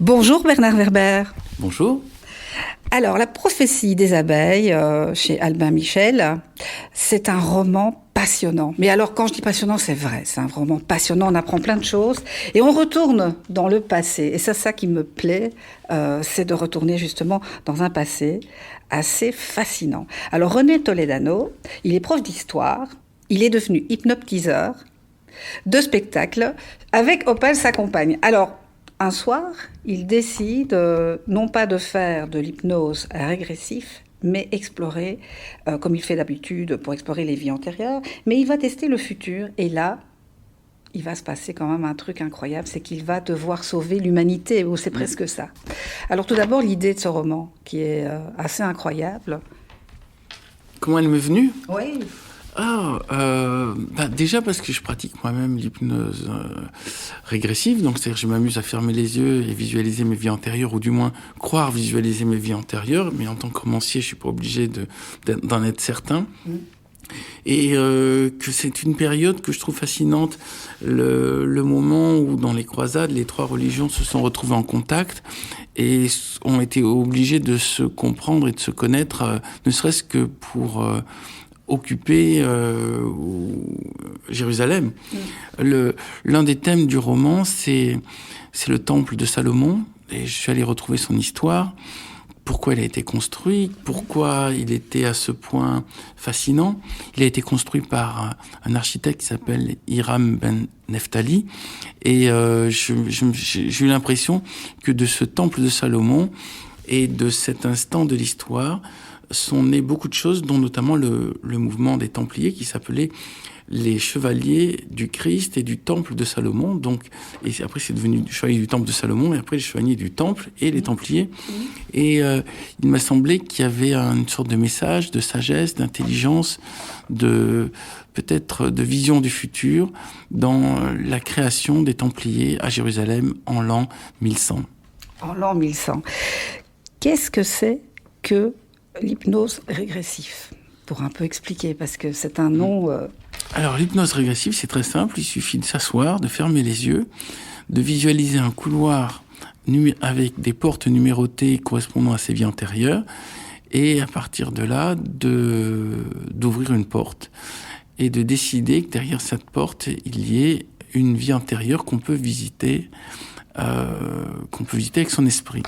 Bonjour Bernard Werber. Bonjour. Alors, La prophétie des abeilles, chez Albin Michel, c'est un roman passionnant. Mais alors, quand je dis passionnant, c'est vrai, c'est un roman passionnant, on apprend plein de choses, et on retourne dans le passé. Et c'est ça qui me plaît, c'est de retourner justement dans un passé assez fascinant. Alors, René Toledano, il est prof d'histoire, il est devenu hypnotiseur de spectacle, avec Opal, sa compagne. Alors, un soir, il décide non pas de faire de l'hypnose régressif, mais explorer, comme il fait d'habitude pour explorer les vies antérieures, mais il va tester le futur. Et là, il va se passer quand même un truc incroyable, c'est qu'il va devoir sauver l'humanité, ou c'est presque ça. Alors tout d'abord, l'idée de ce roman, qui est assez incroyable. Comment elle m'est venue ? Oui. Déjà parce que je pratique moi-même l'hypnose régressive, donc c'est-à-dire que je m'amuse à fermer les yeux et visualiser mes vies antérieures, ou du moins croire visualiser mes vies antérieures, mais en tant que romancier, je suis pas obligé d'en être certain. Et que c'est une période que je trouve fascinante, le moment où dans les croisades, les trois religions se sont retrouvées en contact et ont été obligées de se comprendre et de se connaître, ne serait-ce que pour occuper Jérusalem. L'un des thèmes du roman, c'est le temple de Salomon, et je suis allé retrouver son histoire, pourquoi il a été construit, pourquoi il était à ce point fascinant. Il a été construit par un architecte qui s'appelle Hiram Ben Neftali, et j'ai eu l'impression que de ce temple de Salomon et de cet instant de l'histoire sont nées beaucoup de choses, dont notamment le mouvement des Templiers qui s'appelait les Chevaliers du Christ et du Temple de Salomon. Donc, et après c'est devenu les Chevaliers du Temple de Salomon, et après les Chevaliers du Temple et les Templiers. Et il m'a semblé qu'il y avait une sorte de message, de sagesse, d'intelligence, peut-être de vision du futur dans la création des Templiers à Jérusalem en l'an 1100. En l'an 1100. Qu'est-ce que c'est que l'hypnose régressive, pour un peu expliquer, parce que c'est un nom... Alors, l'hypnose régressive, c'est très simple. Il suffit de s'asseoir, de fermer les yeux, de visualiser un couloir avec des portes numérotées correspondant à ses vies antérieures, et à partir de là, d'ouvrir une porte et de décider que derrière cette porte, il y ait une vie antérieure qu'on peut visiter avec son esprit.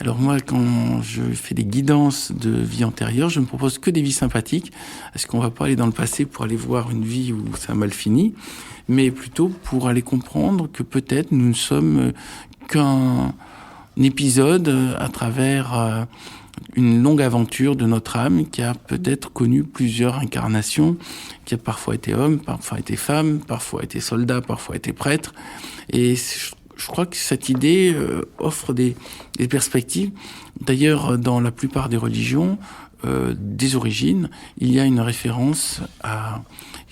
Alors moi, quand je fais des guidances de vie antérieure, je ne propose que des vies sympathiques, parce qu'on va pas aller dans le passé pour aller voir une vie où ça a mal fini, mais plutôt pour aller comprendre que peut-être nous ne sommes qu'un épisode à travers une longue aventure de notre âme qui a peut-être connu plusieurs incarnations, qui a parfois été homme, parfois été femme, parfois été soldat, parfois été prêtre. Et je crois que cette idée offre des perspectives. D'ailleurs, dans la plupart des religions, des origines, il y a une référence à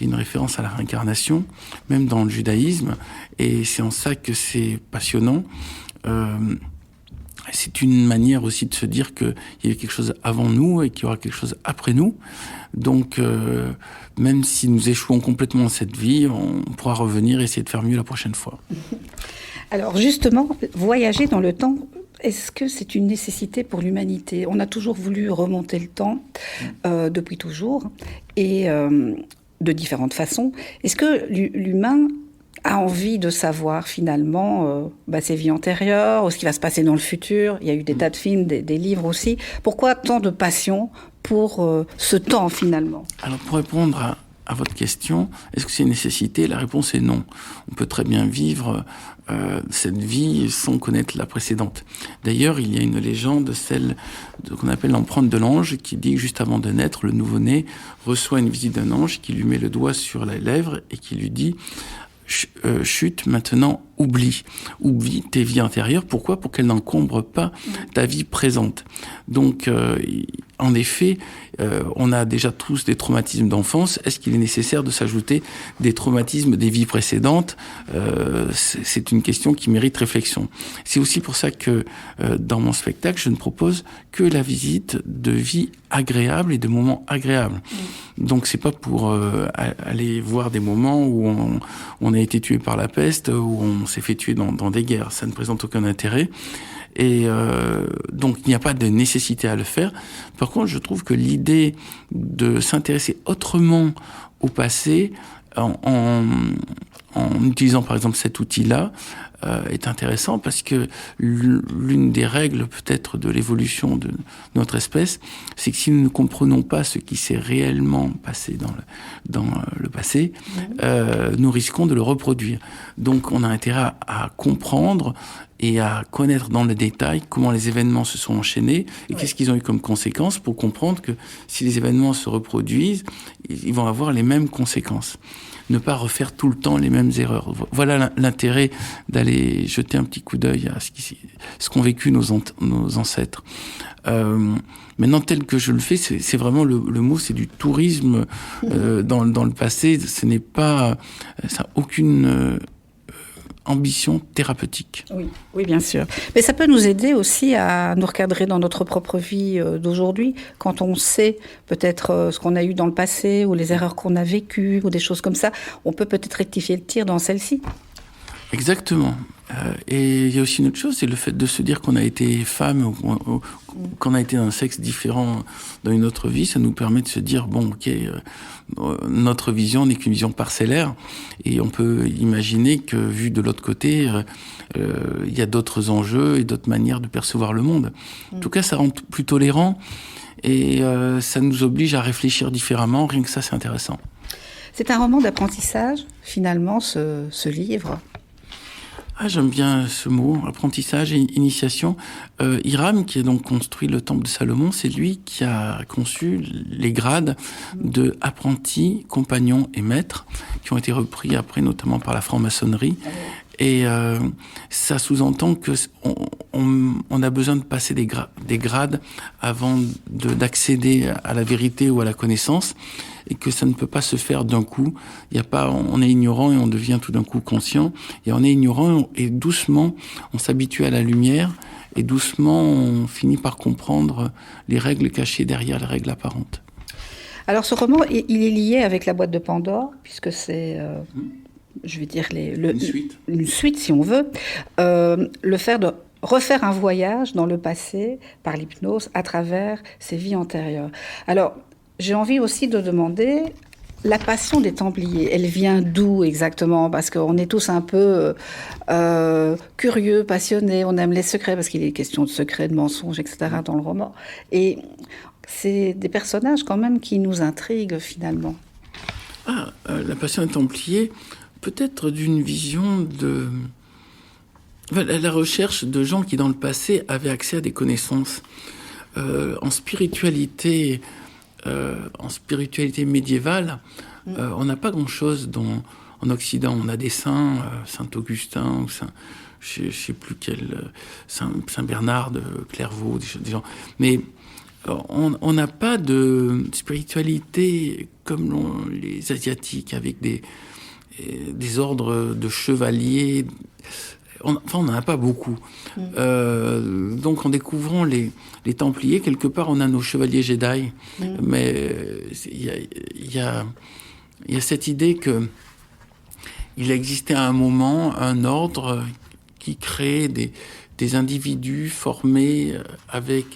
la réincarnation, même dans le judaïsme, et c'est en ça que c'est passionnant. C'est une manière aussi de se dire qu'il y a quelque chose avant nous et qu'il y aura quelque chose après nous. Donc, même si nous échouons complètement dans cette vie, on pourra revenir et essayer de faire mieux la prochaine fois. Alors justement, voyager dans le temps, est-ce que c'est une nécessité pour l'humanité ? On a toujours voulu remonter le temps, depuis toujours, et de différentes façons. Est-ce que l'humain a envie de savoir finalement ses vies antérieures, ou ce qui va se passer dans le futur ? Il y a eu des tas de films, des livres aussi. Pourquoi tant de passion pour ce temps finalement ? Alors pour répondre à votre question, est-ce que c'est une nécessité ? La réponse est non. On peut très bien vivre cette vie sans connaître la précédente. D'ailleurs, il y a une légende, celle qu'on appelle l'empreinte de l'ange, qui dit que juste avant de naître, le nouveau-né reçoit une visite d'un ange qui lui met le doigt sur la lèvre et qui lui dit chute, maintenant oublie tes vies antérieures. Pourquoi ? Pour qu'elles n'encombrent pas ta vie présente. Donc en effet, on a déjà tous des traumatismes d'enfance. Est-ce qu'il est nécessaire de s'ajouter des traumatismes des vies précédentes ? C'est une question qui mérite réflexion. C'est aussi pour ça que dans mon spectacle, je ne propose que la visite de vies agréables et de moments agréables. Donc c'est pas pour aller voir des moments où on a été tué par la peste, où on s'est fait tuer dans des guerres. Ça ne présente aucun intérêt. Et donc il n'y a pas de nécessité à le faire. Par contre, je trouve que l'idée de s'intéresser autrement au passé, en utilisant par exemple cet outil-là, est intéressant parce que l'une des règles peut-être de l'évolution de notre espèce, c'est que si nous ne comprenons pas ce qui s'est réellement passé dans le passé, nous risquons de le reproduire. Donc on a intérêt à comprendre et à connaître dans le détail comment les événements se sont enchaînés et qu'est-ce qu'ils ont eu comme conséquences pour comprendre que si les événements se reproduisent, ils vont avoir les mêmes conséquences. Ne pas refaire tout le temps les mêmes erreurs. Voilà l'intérêt d'aller jeter un petit coup d'œil à ce qu'ont vécu nos ancêtres. Maintenant, tel que je le fais, c'est vraiment le mot, c'est du tourisme dans le passé. Ce n'est pas, ça n'a aucune ambition thérapeutique. Oui, bien sûr. Mais ça peut nous aider aussi à nous recadrer dans notre propre vie d'aujourd'hui, quand on sait peut-être ce qu'on a eu dans le passé ou les erreurs qu'on a vécues ou des choses comme ça. On peut peut-être rectifier le tir dans celle-ci. Exactement. Et il y a aussi une autre chose, c'est le fait de se dire qu'on a été femme ou qu'on a été d'un sexe différent dans une autre vie. Ça nous permet de se dire, bon, ok, notre vision n'est qu'une vision parcellaire. Et on peut imaginer que, vu de l'autre côté, il y a d'autres enjeux et d'autres manières de percevoir le monde. En tout cas, ça rend plus tolérant et ça nous oblige à réfléchir différemment. Rien que ça, c'est intéressant. C'est un roman d'apprentissage, finalement, ce livre. Ah, j'aime bien ce mot, apprentissage et initiation. Hiram, qui a donc construit le temple de Salomon, c'est lui qui a conçu les grades de apprenti, compagnon et maître, qui ont été repris après notamment par la franc-maçonnerie. Et ça sous-entend que on a besoin de passer des grades avant d'accéder à la vérité ou à la connaissance, et que ça ne peut pas se faire d'un coup. Il y a pas, on est ignorant et on devient tout d'un coup conscient. Et on est ignorant et doucement on s'habitue à la lumière et doucement on finit par comprendre les règles cachées derrière les règles apparentes. Alors ce roman, il est lié avec la boîte de Pandore, puisque c'est je vais dire une suite si on veut, le fait de refaire un voyage dans le passé par l'hypnose à travers ses vies antérieures. Alors, j'ai envie aussi de demander, la passion des Templiers, elle vient d'où exactement ? Parce qu'on est tous un peu curieux, passionnés, on aime les secrets, parce qu'il est question de secrets, de mensonges, etc. dans le roman. Et c'est des personnages quand même qui nous intriguent finalement. La passion des Templiers, peut-être d'une vision de la recherche de gens qui dans le passé avaient accès à des connaissances en spiritualité médiévale. On n'a pas grand-chose en Occident. On a des saints, Saint Augustin ou je sais plus quel Saint Bernard de Clairvaux, des gens. Mais on n'a pas de spiritualité comme les Asiatiques avec des ordres de chevaliers. On n'en a pas beaucoup. Donc, en découvrant les Templiers, quelque part, on a nos chevaliers Jedi. Mais il y a cette idée que il existait à un moment un ordre qui créait des individus formés avec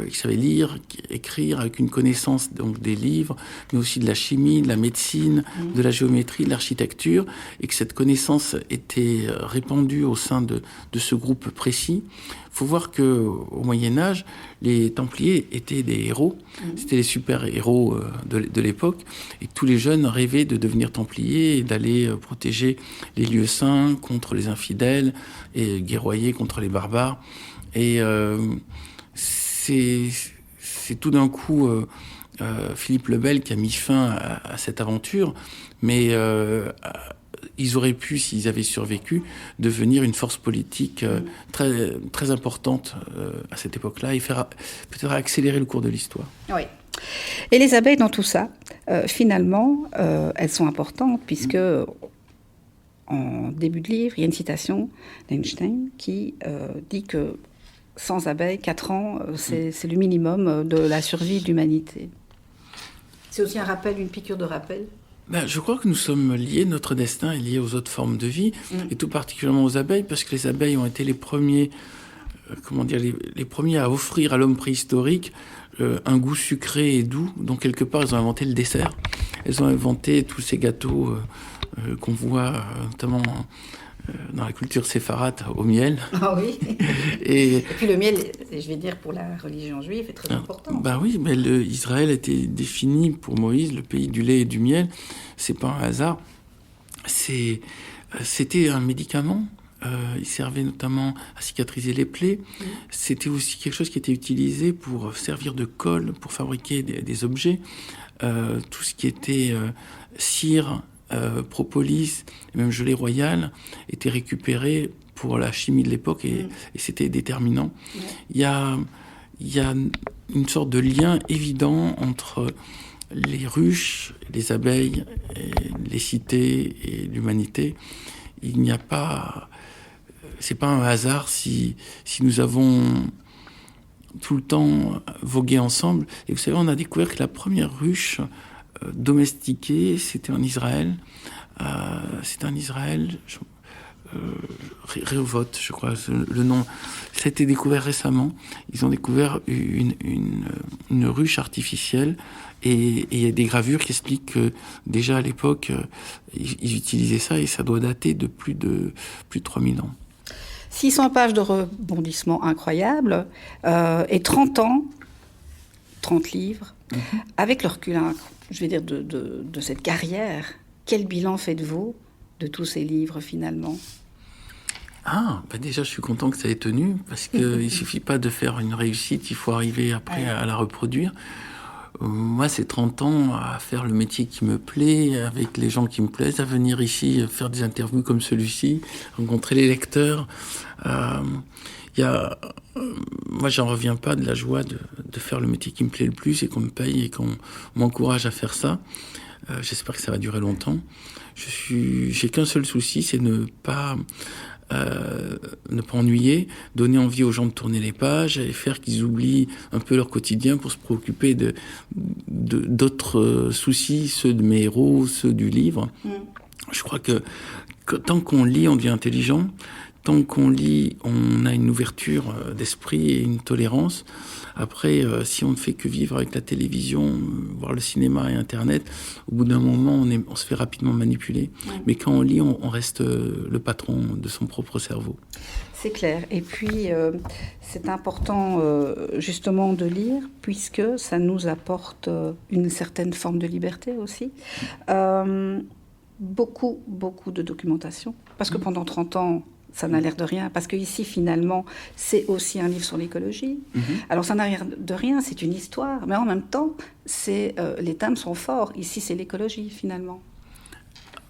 qui savaient lire, écrire, avec une connaissance donc des livres, mais aussi de la chimie, de la médecine, de la géométrie, de l'architecture, et que cette connaissance était répandue au sein de ce groupe précis. Il faut voir que au Moyen-Âge, les Templiers étaient des héros, c'était les super-héros de l'époque, et tous les jeunes rêvaient de devenir Templiers et d'aller protéger les lieux saints contre les infidèles et guerroyer contre les barbares. Et c'est tout d'un coup Philippe le Bel qui a mis fin à cette aventure, mais ils auraient pu, s'ils avaient survécu, devenir une force politique très, très importante à cette époque-là et faire peut-être accélérer le cours de l'histoire. Oui. Et les abeilles dans tout ça, finalement, elles sont importantes puisque en début de livre, il y a une citation d'Einstein qui dit que sans abeilles, 4 ans, c'est le minimum de la survie de l'humanité. C'est aussi un rappel, une piqûre de rappel. Je crois que nous sommes liés, notre destin est lié aux autres formes de vie, et tout particulièrement aux abeilles, parce que les abeilles ont été les premiers, les premiers à offrir à l'homme préhistorique un goût sucré et doux. Donc quelque part, elles ont inventé le dessert. Elles ont inventé tous ces gâteaux qu'on voit notamment dans la culture séfarade au miel. Ah oui. Et puis le miel, je vais dire pour la religion juive, est très important. Oui, mais Israël était défini pour Moïse le pays du lait et du miel. C'est pas un hasard. C'était un médicament. Il servait notamment à cicatriser les plaies. C'était aussi quelque chose qui était utilisé pour servir de colle, pour fabriquer des objets. Tout ce qui était cire, propolis, et même gelée royale, était récupéré pour la chimie de l'époque et c'était déterminant. Il y a une sorte de lien évident entre les ruches, les abeilles, les cités et l'humanité. Il n'y a pas... C'est pas un hasard si nous avons tout le temps vogué ensemble. Et vous savez, on a découvert que la première ruche domestiquée, c'était en Israël. Rehovot, je crois, le nom. Ça a été découvert récemment. Ils ont découvert une ruche artificielle et il y a des gravures qui expliquent que déjà à l'époque, ils utilisaient ça et ça doit dater de plus de 3000 ans. 600 pages de rebondissements incroyables et 30 ans, 30 livres. Avec le recul, je vais dire, de cette carrière, quel bilan faites-vous de tous ces livres finalement ? Déjà, je suis content que ça ait tenu, parce qu'il ne suffit pas de faire une réussite, il faut arriver après à la reproduire. Moi, c'est 30 ans à faire le métier qui me plaît, avec les gens qui me plaisent, à venir ici faire des interviews comme celui-ci, rencontrer les lecteurs. Moi, j'en reviens pas de la joie de faire le métier qui me plaît le plus et qu'on me paye et qu'on m'encourage à faire ça. J'espère que ça va durer longtemps. J'ai qu'un seul souci, c'est ne pas ennuyer, donner envie aux gens de tourner les pages et faire qu'ils oublient un peu leur quotidien pour se préoccuper d'autres soucis, ceux de mes héros, ceux du livre. Je crois que tant qu'on lit, on devient intelligent. Tant qu'on lit, on a une ouverture d'esprit et une tolérance. Après, si on ne fait que vivre avec la télévision, voir le cinéma et Internet, au bout d'un moment, on se fait rapidement manipuler. Mais quand on lit, on reste le patron de son propre cerveau. C'est clair. Et puis, c'est important justement de lire, puisque ça nous apporte une certaine forme de liberté aussi. Beaucoup de documentation. Parce que pendant 30 ans, ça n'a l'air de rien, parce qu'ici, finalement, c'est aussi un livre sur l'écologie. Alors, ça n'a l'air de rien, c'est une histoire, mais en même temps, les thèmes sont forts. Ici, c'est l'écologie, finalement.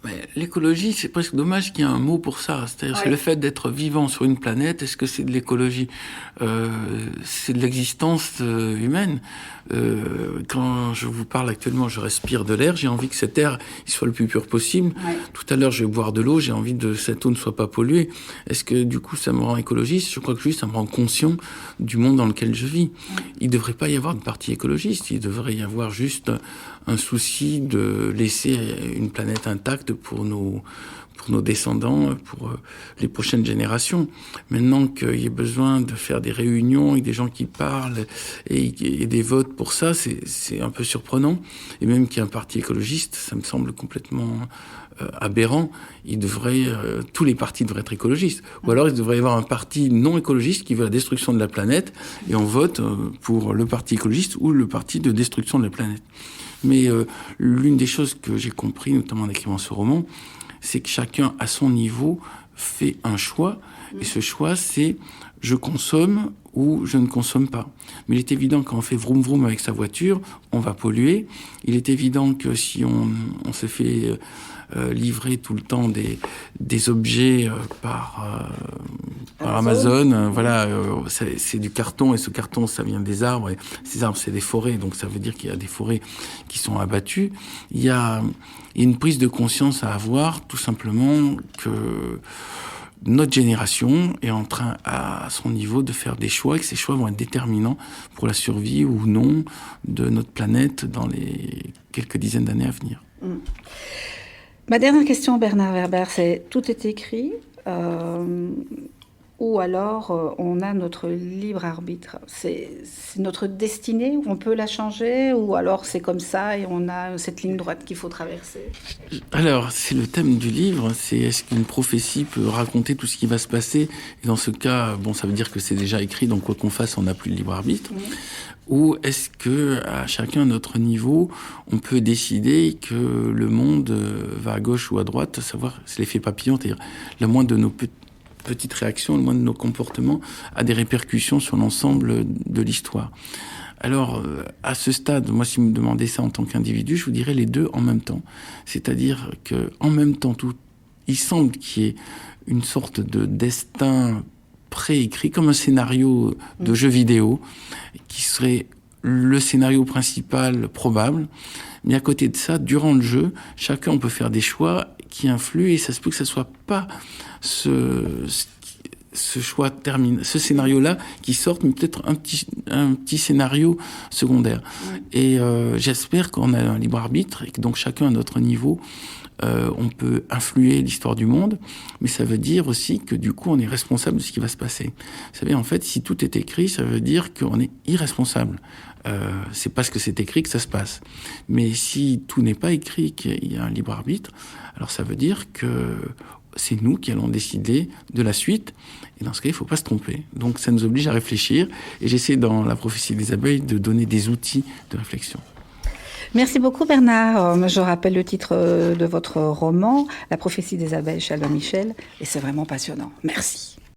Mais l'écologie, c'est presque dommage qu'il y ait un mot pour ça. C'est-à-dire, c'est le fait d'être vivant sur une planète. Est-ce que c'est de l'écologie ? C'est de l'existence humaine. Quand je vous parle actuellement, je respire de l'air. J'ai envie que cet air il soit le plus pur possible. Tout à l'heure, je vais boire de l'eau. J'ai envie que cette eau ne soit pas polluée. Est-ce que, du coup, ça me rend écologiste ? Je crois que juste, ça me rend conscient du monde dans lequel je vis. Il ne devrait pas y avoir de parti écologiste. Il devrait y avoir juste un souci de laisser une planète intacte pour nos descendants, pour les prochaines générations. Maintenant qu'il y ait besoin de faire des réunions avec des gens qui parlent et des votes pour ça, c'est un peu surprenant. Et même qu'il y ait un parti écologiste, ça me semble complètement aberrant. Tous les partis devraient être écologistes. Ou alors il devrait y avoir un parti non écologiste qui veut la destruction de la planète et on vote pour le parti écologiste ou le parti de destruction de la planète. Mais l'une des choses que j'ai compris, notamment en écrivant ce roman, c'est que chacun, à son niveau, fait un choix. Et ce choix, c'est je consomme ou je ne consomme pas. Mais il est évident quand on fait vroom vroom avec sa voiture, on va polluer. Il est évident que si on se fait livrer tout le temps des objets par Amazon, c'est du carton, et ce carton, ça vient des arbres, et ces arbres, c'est des forêts, donc ça veut dire qu'il y a des forêts qui sont abattues. Il y a une prise de conscience à avoir, tout simplement, que notre génération est en train, à son niveau, de faire des choix, et que ces choix vont être déterminants pour la survie ou non de notre planète dans les quelques dizaines d'années à venir. Ma dernière question, Bernard Werber, c'est tout est écrit ou alors on a notre libre arbitre. C'est notre destinée, on peut la changer, ou alors c'est comme ça et on a cette ligne droite qu'il faut traverser? Alors, c'est le thème du livre, c'est est-ce qu'une prophétie peut raconter tout ce qui va se passer? Et dans ce cas, ça veut dire que c'est déjà écrit, donc quoi qu'on fasse, on n'a plus le libre arbitre. Ou est-ce que, à chacun notre niveau, on peut décider que le monde va à gauche ou à droite, savoir, c'est l'effet papillon, c'est-à-dire le moins de nos petites réactions, le moins de nos comportements a des répercussions sur l'ensemble de l'histoire. Alors, à ce stade, moi, si vous me demandez ça en tant qu'individu, je vous dirais les deux en même temps. C'est-à-dire que, en même temps, il semble qu'il y ait une sorte de destin préécrit, comme un scénario de jeu vidéo, qui serait le scénario principal probable. Mais à côté de ça, durant le jeu, chacun peut faire des choix qui influent, et ça se peut que ça soit pas ce choix terminé, ce scénario-là qui sorte, mais peut-être un petit scénario secondaire. Et j'espère qu'on a un libre arbitre, et que donc chacun à notre niveau, on peut influer l'histoire du monde, mais ça veut dire aussi que du coup on est responsable de ce qui va se passer. Vous savez, en fait, si tout est écrit, ça veut dire qu'on est irresponsable. C'est parce que c'est écrit que ça se passe. Mais si tout n'est pas écrit, qu'il y a un libre arbitre, alors ça veut dire que c'est nous qui allons décider de la suite. Et dans ce cas, il ne faut pas se tromper. Donc ça nous oblige à réfléchir. Et j'essaie dans la prophétie des abeilles de donner des outils de réflexion. Merci beaucoup Bernard. Je rappelle le titre de votre roman, La prophétie des abeilles chez Albin Michel, et c'est vraiment passionnant. Merci.